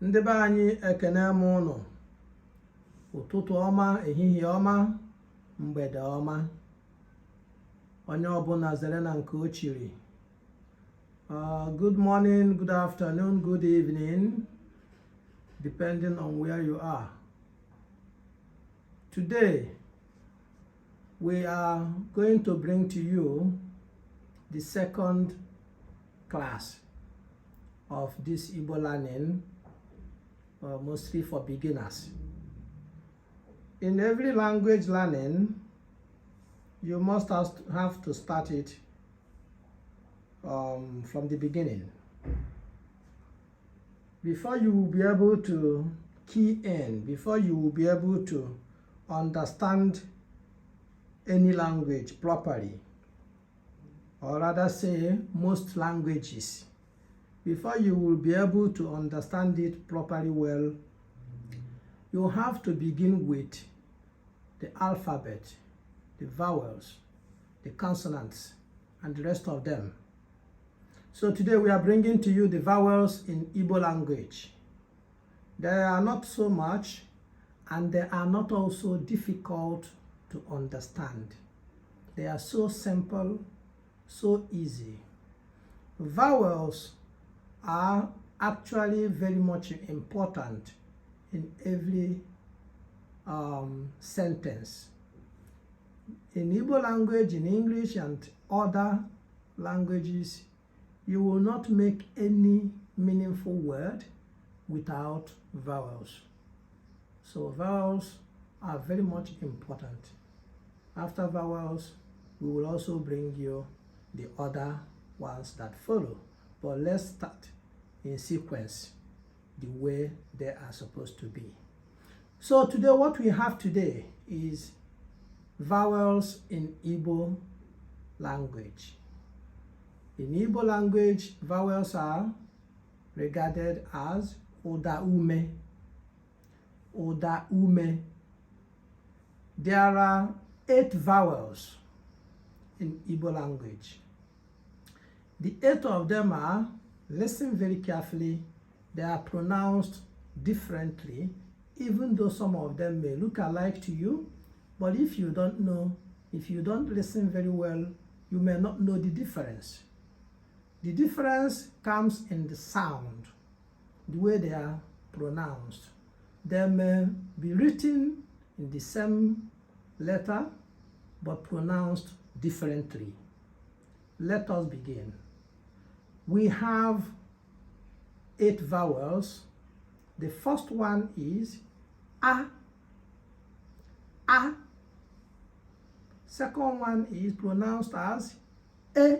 Ndị be anyị ekene m ụnụ, ụtụtụ ọma, ehihie ọma, mgbede ọma. Onye ọbụla zere na nke o chiri. Good morning, good afternoon, good evening, depending on where you are. Today, we are going to bring to you the second class of this Igbo learning, mostly for beginners. In every language learning, you must have to start it from the beginning. Before you will be able to key in, before you will be able to understand any language properly, or rather say most languages, before you will be able to understand it properly well, you have to begin with the alphabet, the vowels, the consonants, and the rest of them. So today we are bringing to you the vowels in Igbo language. They are not so much, and they are not also difficult to understand. They are so simple, so easy. Vowels are actually very much important in every sentence. In Igbo language, in English and other languages, you will not make any meaningful word without vowels. So vowels are very much important. After vowels, we will also bring you the other ones that follow. But let's start in sequence, the way they are supposed to be. So today, what we have today is vowels in Igbo language. In Igbo language, vowels are regarded as Oda Ume. Oda Ume. There are 8 vowels in Igbo language. The 8 of them are, listen very carefully, they are pronounced differently, even though some of them may look alike to you. But if you don't know, if you don't listen very well, you may not know the difference. The difference comes in the sound, the way they are pronounced. They may be written in the same letter, but pronounced differently. Let us begin. We have 8 vowels. The first one is A. A. Second one is pronounced as E.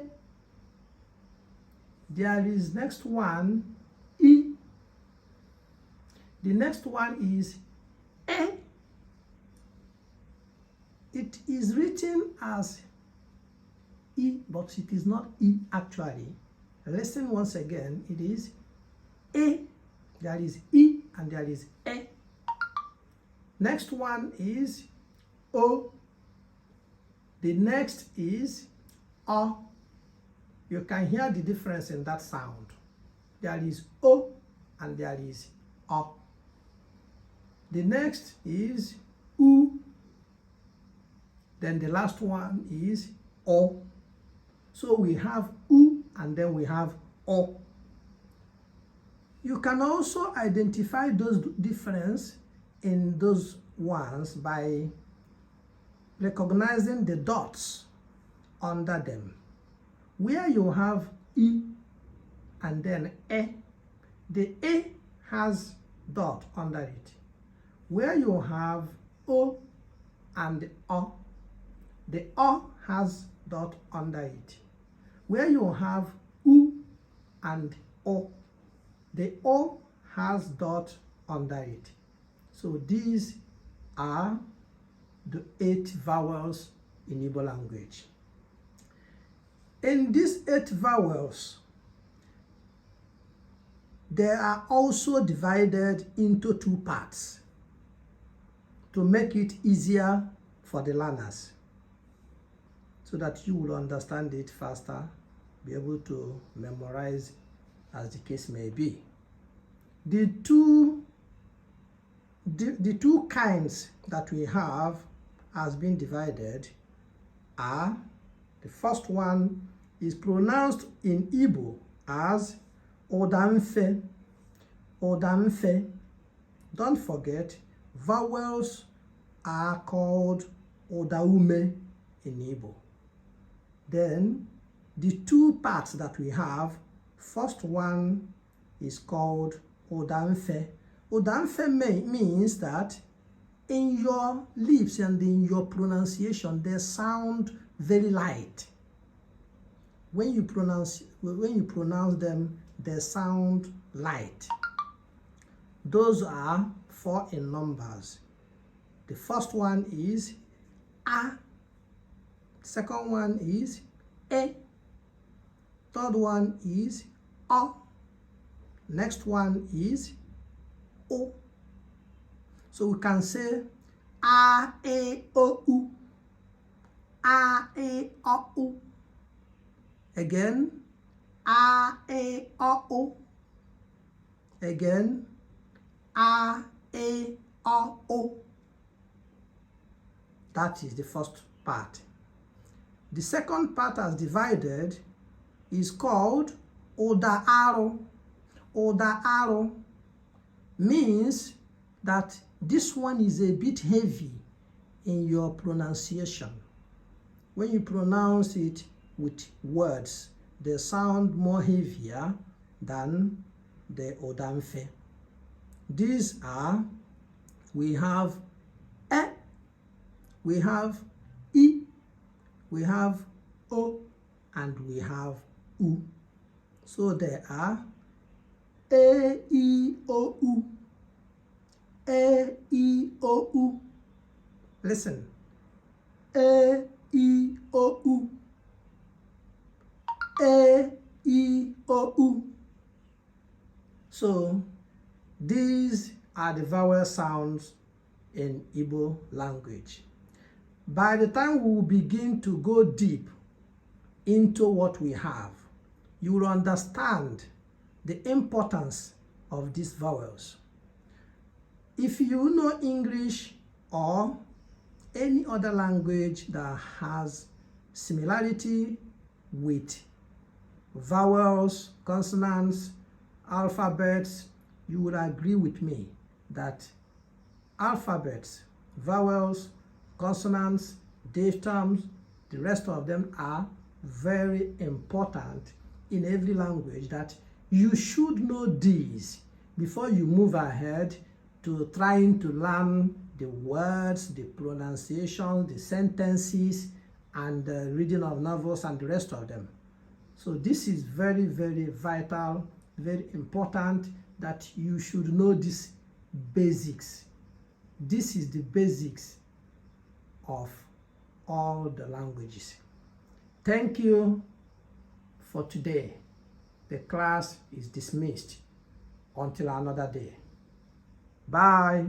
There is next one, E. The next one is E. It is written as E, but it is not E actually. Listen once again, it is E. There is E and there is E. Next one is O. The next is O. You can hear the difference in that sound. There is O and there is O. The next is U. Then the last one is O. So we have U and then we have O. You can also identify those differences in those ones by recognizing the dots under them. Where you have E and then E, the E has dot under it. Where you have O and O, the O has dot under it. Where you have U and O, the O has dot under it. So these are the 8 vowels in Igbo language. In these 8 vowels, they are also divided into 2 parts to make it easier for the learners, so that you will understand it faster, be able to memorize as the case may be. The two kinds that we have has been divided are, the first one is pronounced in Igbo as Odamfe. Odamfe. Don't forget, vowels are called Odaume in Igbo. Then the two parts that we have, first one is called Odamfe. Odamfe means that in your lips and in your pronunciation, they sound very light. When you pronounce them, they sound light. Those are 4 in numbers. The first one is A. Second one is E. Third one is O. Next one is O. So we can say A, E, O, U. A, E, O, U. Again, A, E, O, U. Again, A, E, O, U. That is the first part. The second part as divided is called Oda Aro. Oda Aro means that this one is a bit heavy in your pronunciation. When you pronounce it with words, they sound more heavier than the Odamfe. These are, we have E, we have I, we have O, and we have U. So there are E, I, O, U. E, I, O, U. Listen. E, I, O, U. E, I, O, U. So these are the vowel sounds in Igbo language. By the time we will begin to go deep into what we have, you will understand the importance of these vowels. If you know English or any other language that has similarity with vowels, consonants, alphabets, you will agree with me that alphabets, vowels, consonants, diphthongs, the rest of them are very important in every language, that you should know these before you move ahead to trying to learn the words, the pronunciation, the sentences, and the reading of novels and the rest of them. So this is very, very vital, very important that you should know these basics. This is the basics of all the languages. Thank you for today. The class is dismissed until another day. Bye.